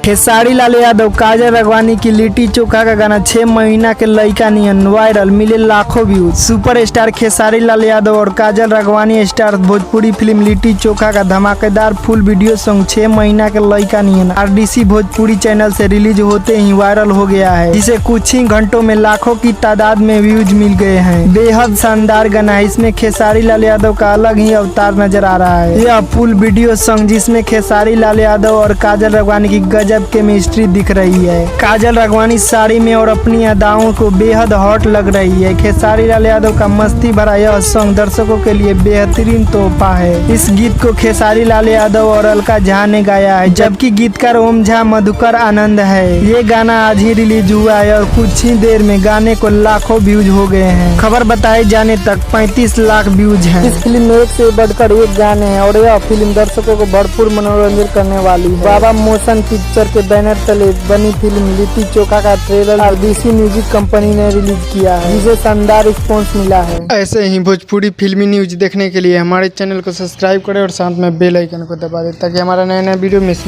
खेसारी लाल यादव काजल राघवानी की लिट्टी चोखा का गाना 6 महीना के लइका नियन वायरल, मिले लाखों व्यूज। सुपरस्टार खेसारी लाल यादव और काजल राघवानी स्टार भोजपुरी फिल्म लिट्टी चोखा का धमाकेदार फुल वीडियो सॉन्ग 6 महीना के लइका नियन RDC भोजपुरी चैनल से रिलीज होते ही वायरल हो गया है, जिसे कुछ ही घंटों में लाखों की तादाद में व्यूज मिल गए हैं। बेहद शानदार गाना है, इसमें खेसारी लाल यादव का अलग ही अवतार नजर आ रहा है। यह फुल वीडियो सॉन्ग जिसमें खेसारी लाल यादव और काजल राघवानी की गजब केमिस्ट्री दिख रही है। काजल राघवानी साड़ी में और अपनी अदाओं को बेहद हॉट लग रही है। खेसारी लाल यादव का मस्ती भरा यह सॉन्ग दर्शकों के लिए बेहतरीन तोहफा है। इस गीत को खेसारी लाल यादव और अलका झा ने गाया है, जबकि गीतकार ओम झा मधुकर आनंद है। ये गाना आज ही रिलीज हुआ है और कुछ ही देर में गाने को लाखों व्यूज हो गए हैं। खबर बताए जाने तक 35 लाख व्यूज हैं। इस फिल्म में एक से बढ़कर एक गाने हैं और यह फिल्म दर्शकों को भरपूर मनोरंजन करने वाली है। बाबा मोशन पिक्चर के बैनर तले बनी फिल्म लिट्टी चोखा का ट्रेलर RDC म्यूजिक कंपनी ने रिलीज किया है, जिसे शानदार रिस्पॉन्स मिला है। ऐसे ही भोजपुरी फिल्मी न्यूज देखने के लिए हमारे चैनल को सब्सक्राइब करें और साथ में बेल आइकन को दबा दें ताकि हमारा नया नया वीडियो मिस